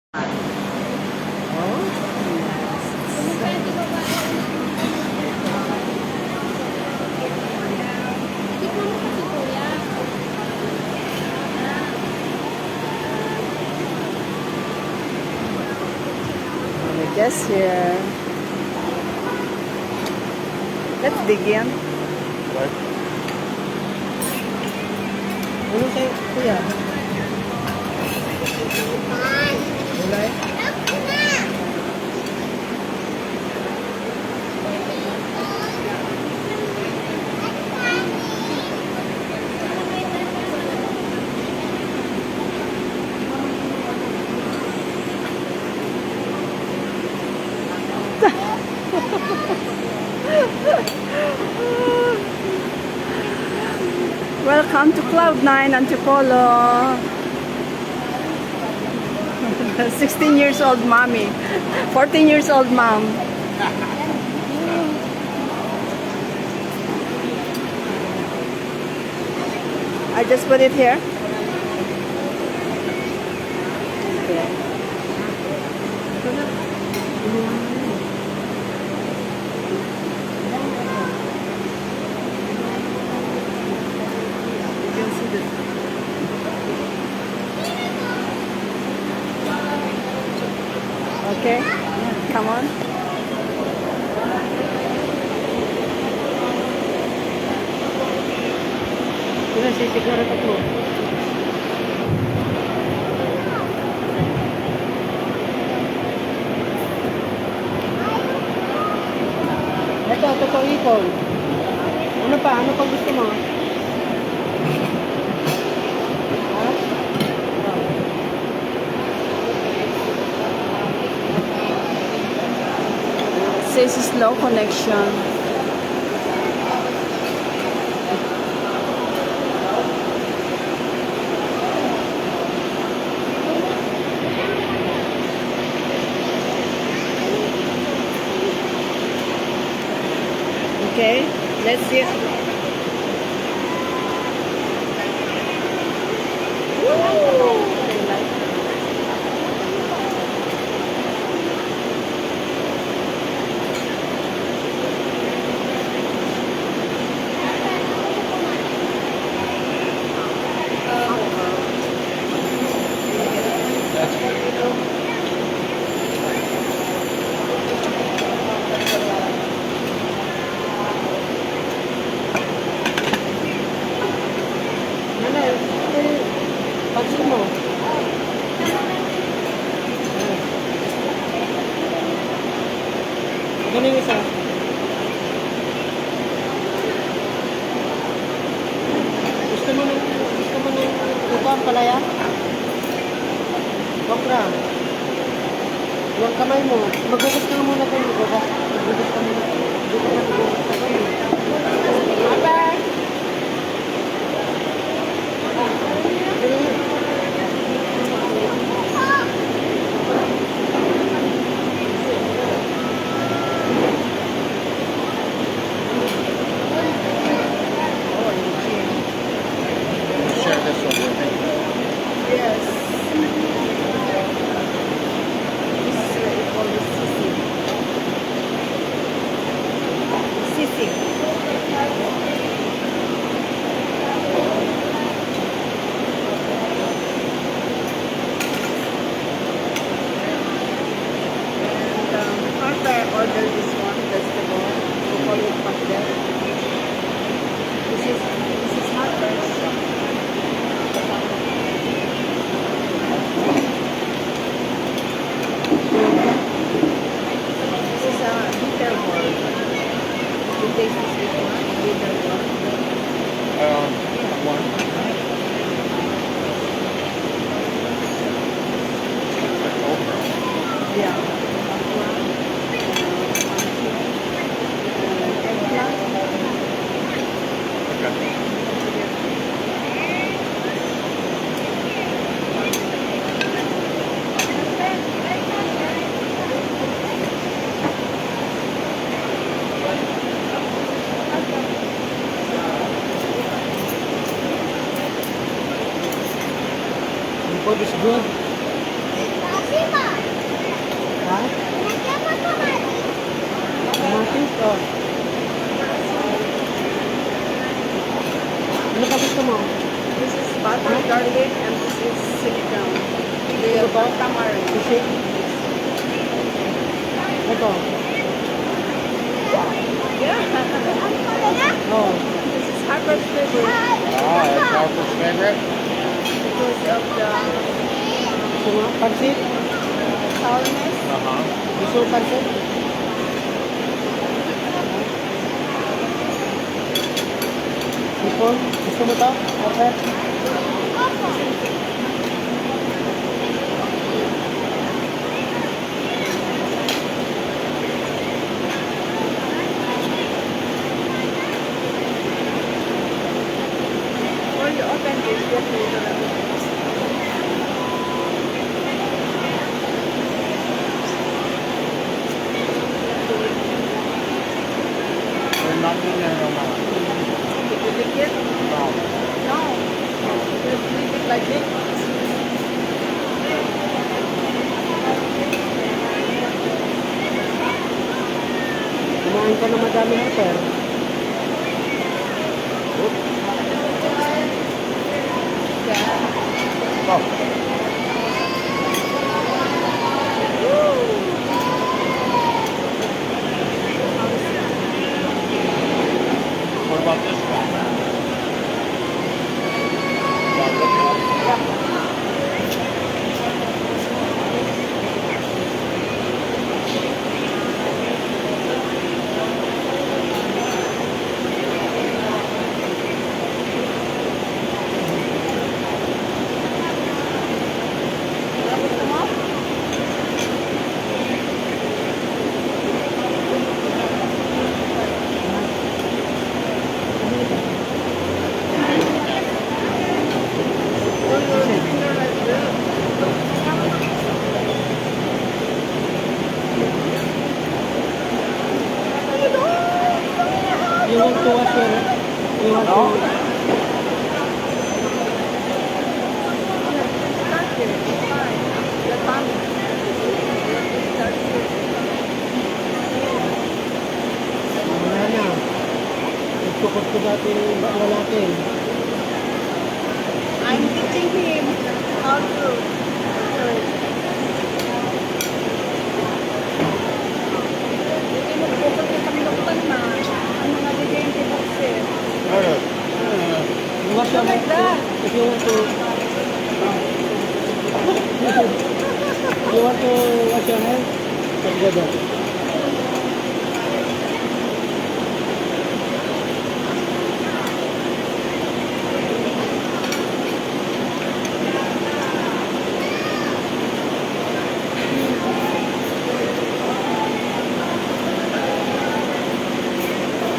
Just here. Let's begin. What? Ano kayo, kuya? Gulay? Welcome to Cloud9 Antipolo. 16 years old mommy. 14 years old mom. I just put it here. Okay, come on. Kuya, sisiguro pa po. Ito, totoo ipon. Ano pa? Ano pang gusto mo? Says slow connection. Okay, let's see. Pansin mo. Ganun yung isa. Gusto mo ng ito ang palaya? Okra. Yung kamay mo. Magugas ka muna tayo. Magugas ka muna. Magugas ka muna. Aba! Share this one with me. Yes. This is what we call the sisig. Sisig. garlic, and this is sinigang. The Ano ba? tamarind. Sisig? Ito. Yeah. Oh. This is Harper's favorite Ah, that's Harper's favorite. because of the Gusto mo? Pansit? sourness. Uh-huh. Gusto mo pansit? Sipon? Gusto mo to? Okay. Or you open this, get the We're not doing that no more. you lick it. No. No. Just leave it like this. Kumain ka na madami mo, sir. Oh. What about this one? Gusto mo? Or your finger like this. You want to wash your... You want No. to... Start here. Fine. Your tummy. Start here. Wala na. Nagtukot ko dati yung bakla natin. I'm teaching him how to. Hindi mo bukod yung paglupan na. Ano nga bigay yung tinapsi? You wash your Like that. If you want to... You want to wash your hands? Together.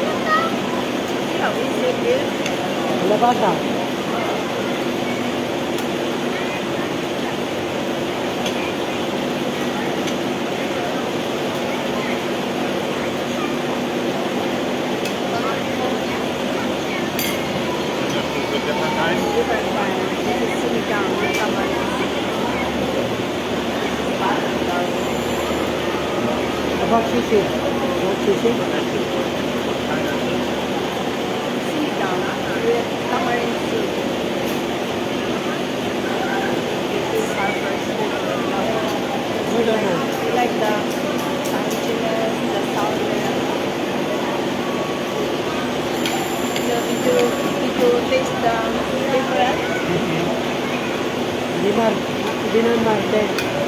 See how easy it is? Labasa. This is a different kind. Different kind. This is sinigang na tamarind. About sisig. Not sisig? Sinigang with tamarind soup. This is our first food. We don't know. We like the crunchiness, the sourness. So did you taste the difference? Hindi na Marte.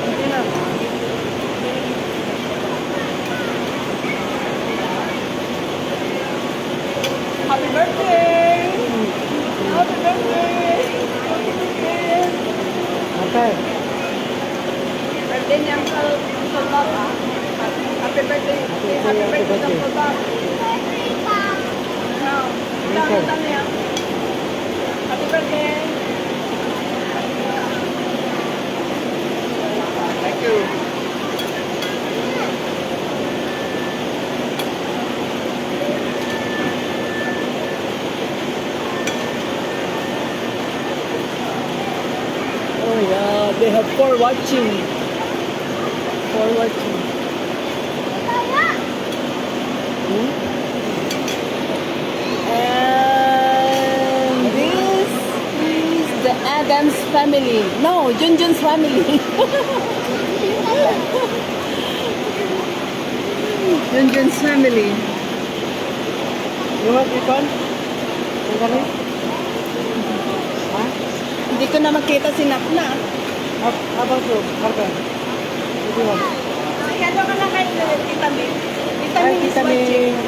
Hindi na. Happy birthday! Happy birthday! Happy birthday! Okay. Birthday niya ang Uncle Bob, ah. Happy birthday. Happy birthday to Uncle Bob. No. Ito niya. Happy birthday. Thank you. Oh yeah, they have for watching. For watching. And this is the Adams family. No, Junjun's family. Junjun's family. You want this one? Ang galing? Ha? Hindi ko na makita si Nakna. How about you, Harper? What do you want? Hello ka na kay Tita Min. Tita Hi, Min is Tita watching. Min.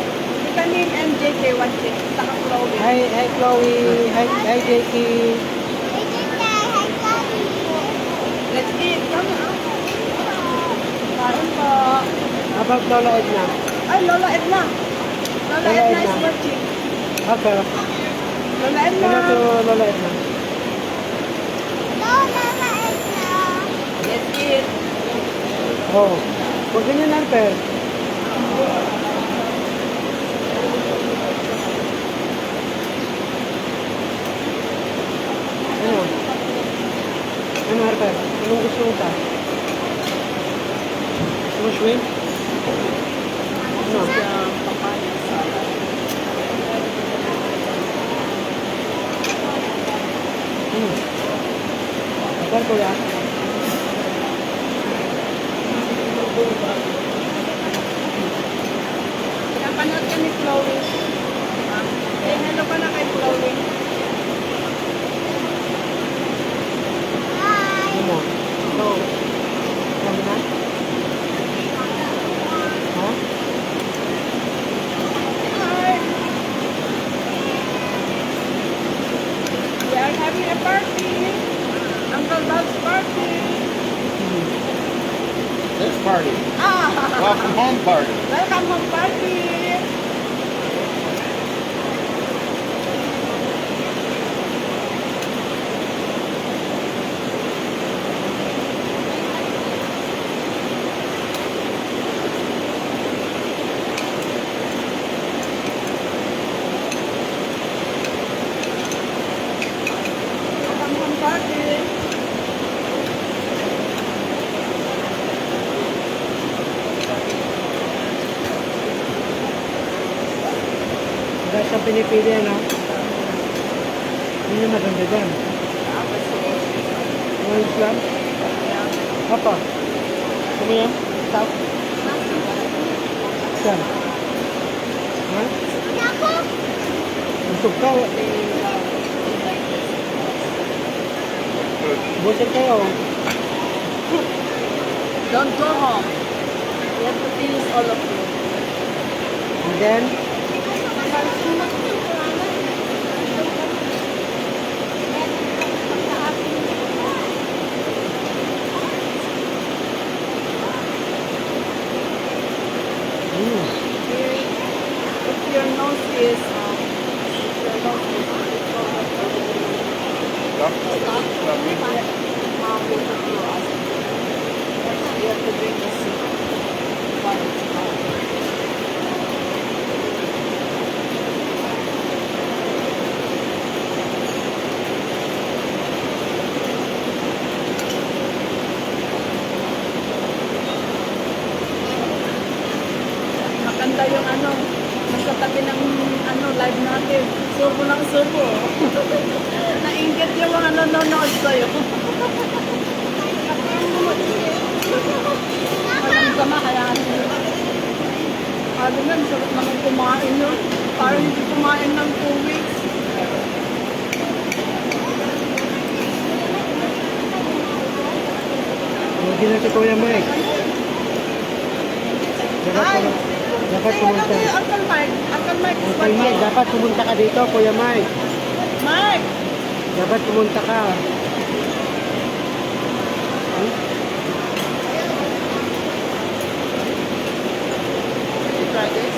Tita Min and JK watching. Saka Chloe. Hi, Chloe. Hi, Jakey. Let's eat. Come on. Kain po. How about Lola Edna? Ay, Lola Edna. Lola Lola Edna is Edna. watching. Harper. Lola Edna. Hello to Lola Edna. Let's eat. Oh. Huwag ganyan, Harper. Ano? Ano, Harper? Anong gusto mo pa? Gusto mo shrimp? Ano? Papaya salad. Harper, kuya. Napanood ka ni Chloe. Say hello ka na kay Chloe. Ano? No. Ano na? Ha? Hi. We are having a party. Uncle Bob's party. This party. Ah! Welcome home party. Welcome home party. Welcome home party. Wala siyang pinipili, ano? Hindi na maganda dyan. Orange lang? Apa? Gusto mo yan? Stop? Saan? Ha? Busog ka. Busog kayo. Don't go home. You have to finish all of you. And then, If your nose is your nose is Stop. Stop me. will put you us. You have to drink the soup. While it's hot. Maganda yung ano, nasa tabi ng ano, live natin. Surbo ng surbo. Nainggit yung mga nanonood sa'yo. Walang sama, kaya sabi nga, sarap naman kumain yun. Parang hindi kumain ng 2 weeks. hindi na si Kuya Mike. Ay! Dapat Say hello pumunta. to Uncle Mike. Uncle Mike is Uncle Mike, watching. dapat pumunta ka dito, Kuya Mike. Mike! Dapat pumunta ka. You try this?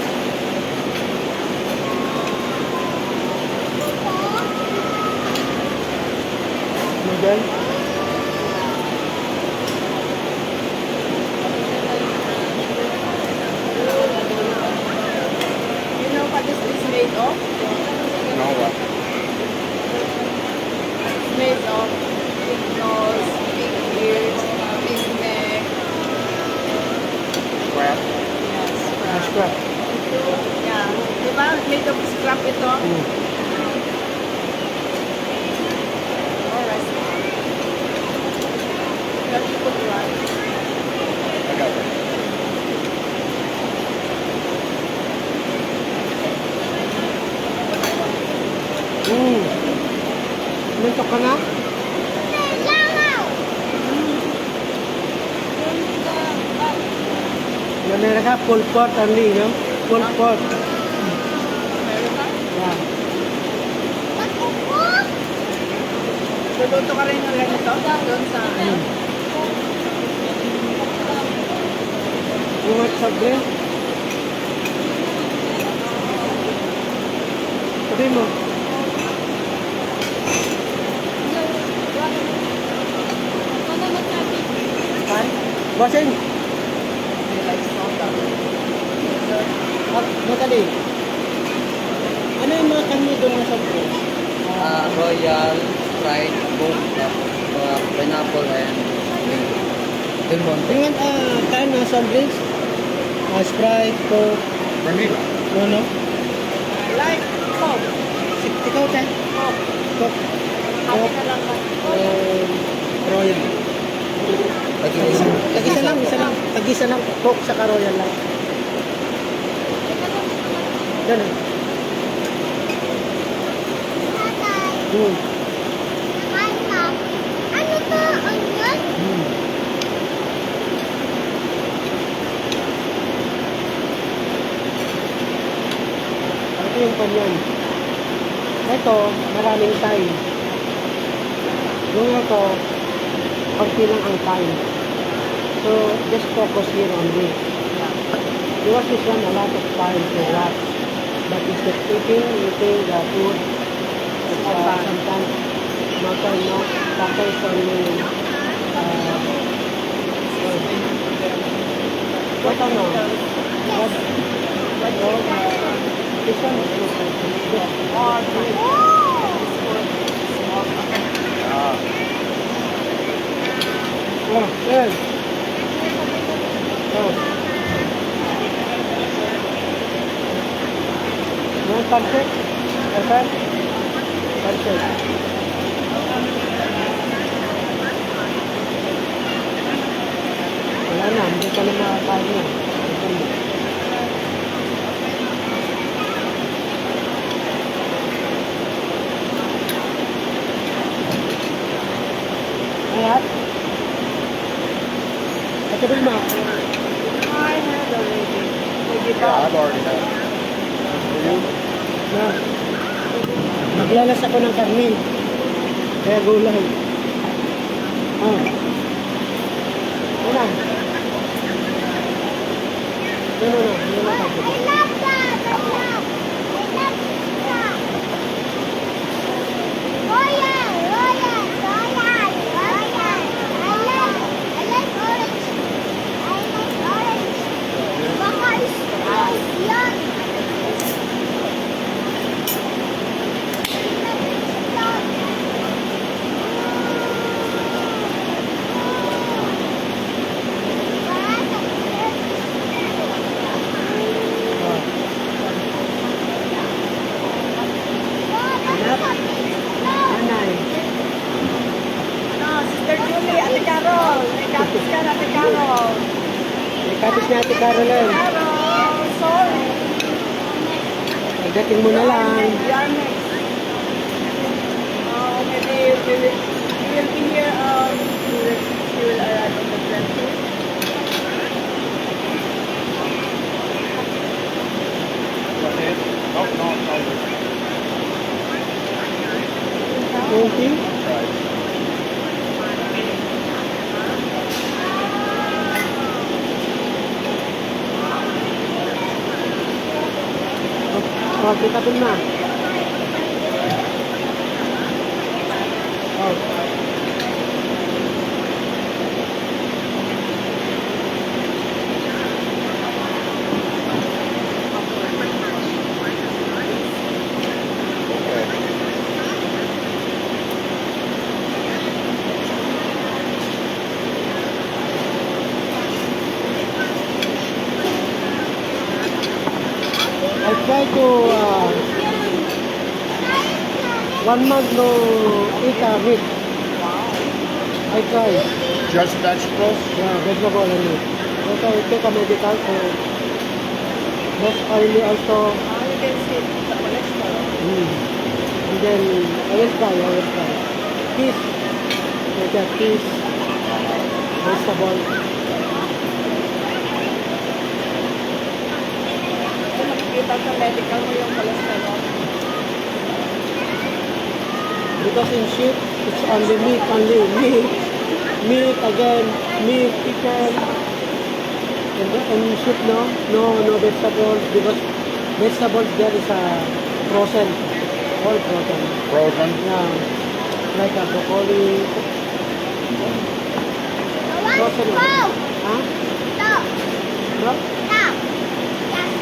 Noodle? You know what this is made of? No, what? It's made of pig nose, pig ears, pig neck. Crab. Yes, That's crab. right. Yeah. Diba? Made of scrap ito. Mm. Or restaurant. In America, full port only, no? Full port. America? Yeah. Luluto ka rin ng ganito? Doon sa... You want soft drink? Sabi mo. Pan? Bossing. May like soda. Matali. Ano yung mga kanya doon na soft drink? Royal, Sprite, Coke, pineapple, and lemon. You want kind of soft drinks? Sprite, Coke, Vanilla. no? Like Coke. Ikaw, te? Coke. Coke. Ako na lang ba? Royal. Tag-isa lang, isa lang. Tag-isa lang. Coke sa Royal lang. Ganun. Hmm. Ano to? Onion? Hmm. Ito yung panyan. Ito, maraming time. Yung ito, konti lang ang time. So, just focus here only. Yours is one a lot of time to watch. But instead eating the food, sometimes matter no, focus only. What ano? This one is oh, yes. Oh. No perfect? Perfect? Perfect. Wala na, hindi ka na makakain na. Ayan. Ito ba ma? I had already. Maybe Yeah, I've already had it. For you? Na. Maglalas ako ng karne. Kaya gulay. Oh. Ano? Ano na? Ano na? I love that! I love pizza! Royal! Royal! Royal! Royal! I like orange. I like orange. Baka is yan. Anay. No, Sister Julie, Ate Carol. May kapis ka, Ate Carol. May kapis niya Ate Carolyn. Carol, sorry. Pagdating mo na lang. You are next. Oh, maybe we will be here, we will arrive on the 20th. That's it? Nope, no, no. 20? Right. Oh, kita dun na. Oh. Okay. I try to 1 month no eat meat. I try. Just vegetables? Yeah, vegetable only. Also, I take a medical for less oily also. You can see the cholesterol. And then I will try. Fish. Like that, fish. Vegetable. sa medical mo yung cholesterol. Because in sheep, it's only meat, meat again, meat, chicken. And in sheep, no vegetables, because vegetables there is frozen, all frozen. Frozen. Yeah, like a broccoli, frozen. Huh? Stop. No? Stop. Yes.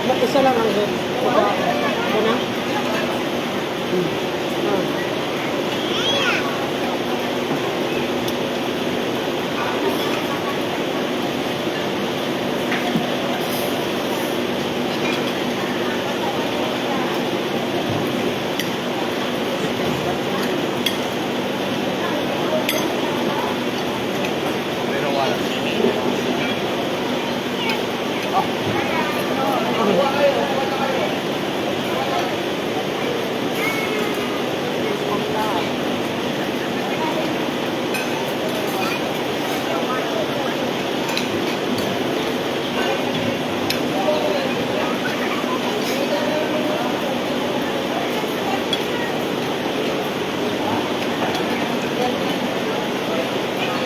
Yung isa lang ang head. Ito na? Ah. They don't want it.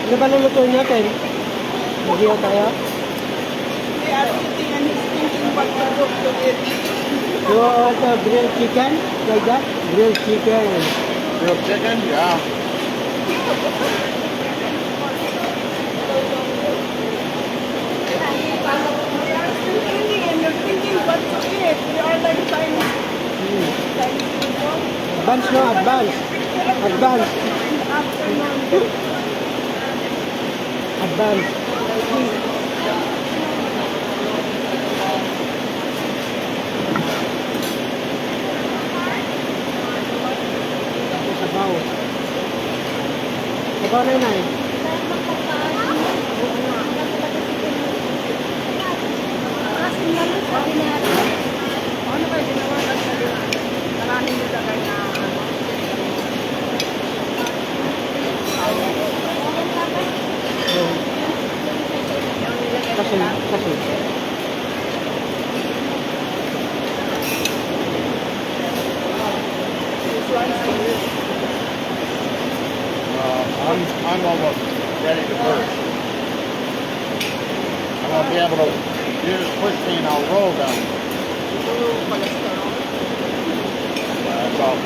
Ano ba lulutuin natin? Mag-ihaw tayo? They are eating and he's thinking what to cook to eat. You want grilled chicken? Like that? Grilled chicken. Grilled chicken? Yeah. They are still eating and you're thinking what to eat. You are like Chinese people. Advance, no? Advance. Advance. Afternoon. Advance. Sabaw. Sabaw na yun ay. Ano kayo ginawa ka sa maraming nilagay na Kasi. I'm almost ready to burst. I'm gonna be able to. You just push me and I'll roll down. ito yung cholesterol. That's all.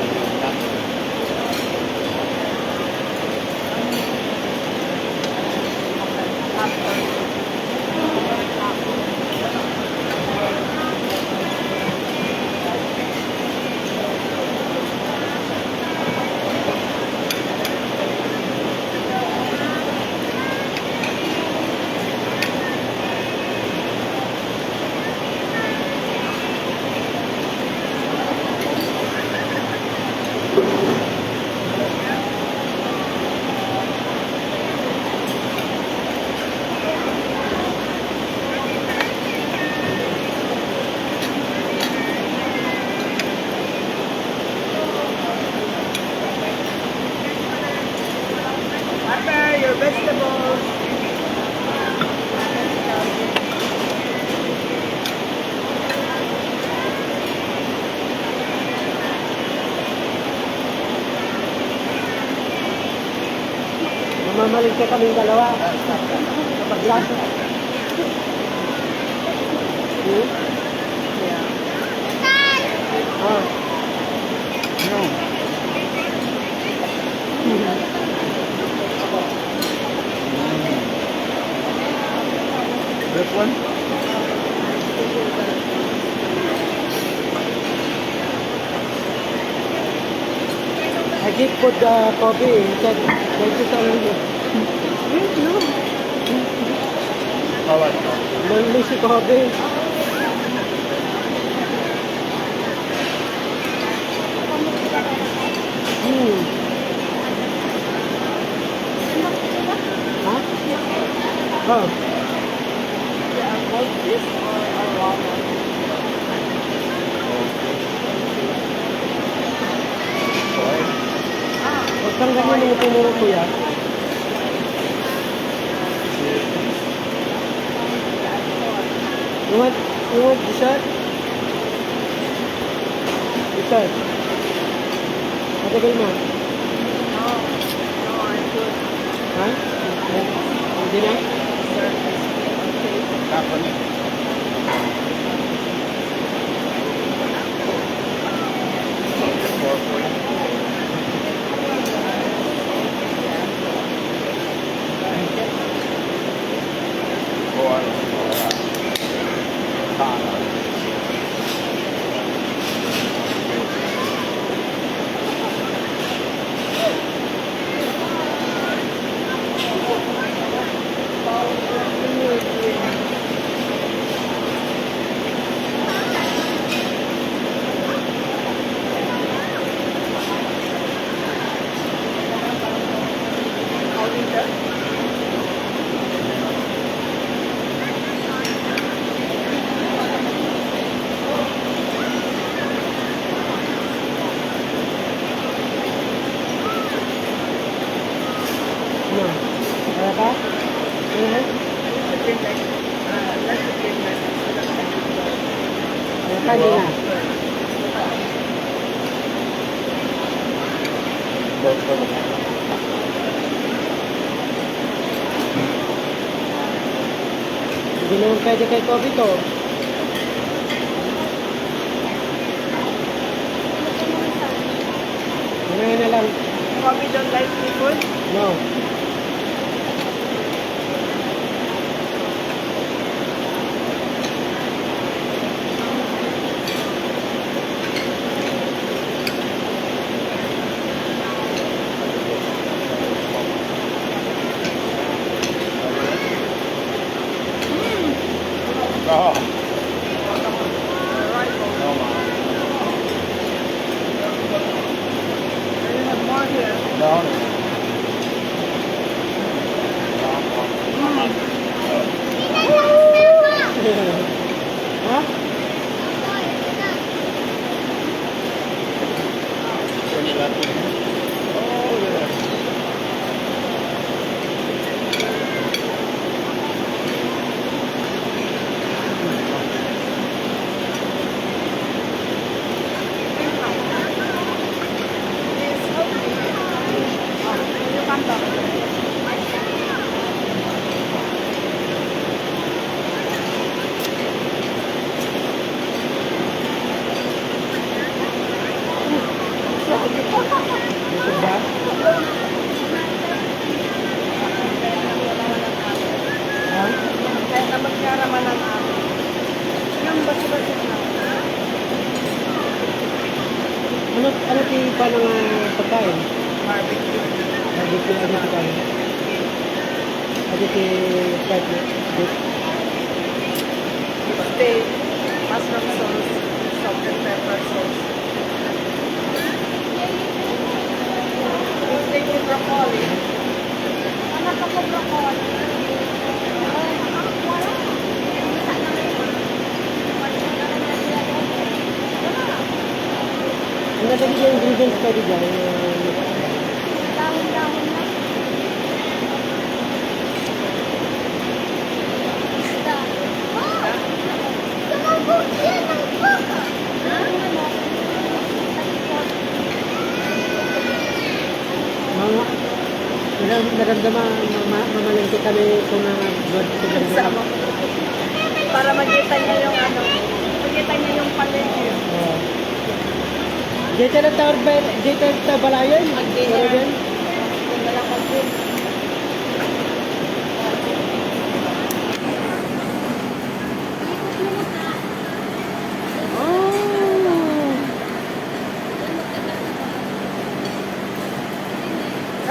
Nothing. Prepare your vegetables. Mamamalig ka kaming dalawa. Kapag lasa. Yeah. Ah. No. This one? I did put the coffee inside. Thank you so much. No. I like Manli si coffee. Ha? Oh. Cold fish or raw one? Huwag kang ganyan yung tinuro ko yan. You want dessert? Dessert. Ate Vilma. No, no, I'm good. Ha? Hindi na? Sir, okay. Happening. Oh, I don't know that. Ano? Kaya ka? Ano na? Kaya ka, hindi na. Hindi naman pwede kay Kobe to. Ngayon na lang. Bobby don't like seafood? No. Oh, Alright, no, Mom. I have more here. No, no. Ha? When you left it. Oh, yeah. You come back. Busog ba? Ha? Kahit na magkaraman ng amin. Yung basi-basi na. Ano pa ng pagkain? Barbecue. Barbecue, ano pagkain? Ano fried beef? Steak. Mushroom sauce. Salt and pepper sauce. Steak with broccoli. Anak ako broccoli. Ang nagagig yung ingredients pwede dyan. Dahon-dahon na. Isda. Oh! Tumabog yan ang baka. Mga naramdaman, mamalengke kami kung na blood sugar na. Sama. Para makita niya yung ano. Makita niya yung palengke. Dito na balayan. Mag-dinner. Pero yan, Yung dalang mag-dinner.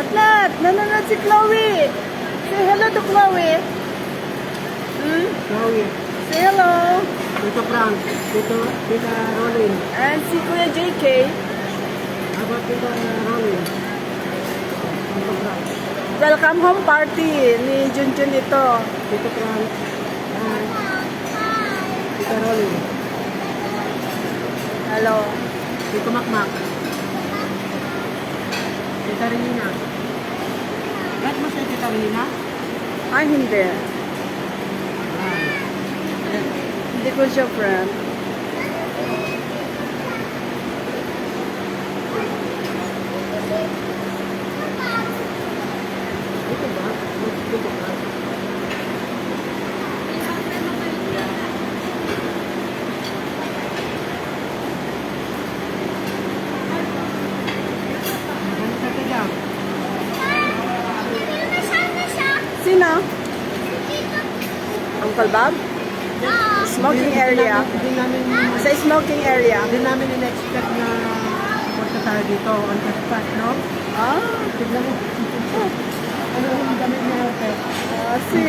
Atlat! Nanonood si Chloe! Say hello to Chloe! Hmm? Chloe. Say hello! Tito Frank. Tita Rolin. And si Kuya JK. How about Tita Rolin? Tito Frank. Welcome home party ni Junjun ito. Tito Frank. Tita Rolin. Hello. Tito Makmak. Tita Renina. Lahat mo sa Tita Renina? Ay, hindi. Hindi ko siya friend. Dito ba? Dito ba? Ganito ka dyan. Sino? Uncle Bob? Smoking area. Hindi namin, Sa smoking area. hindi namin in-expect na punta tayo dito on the spot, no? Ah, Tignan mo. Ano yung damit niya, Ate? kasi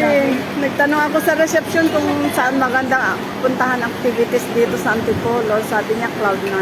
nagtanong ako sa reception kung saan magandang puntahan activities dito sa Antipolo. Sabi niya Cloud9.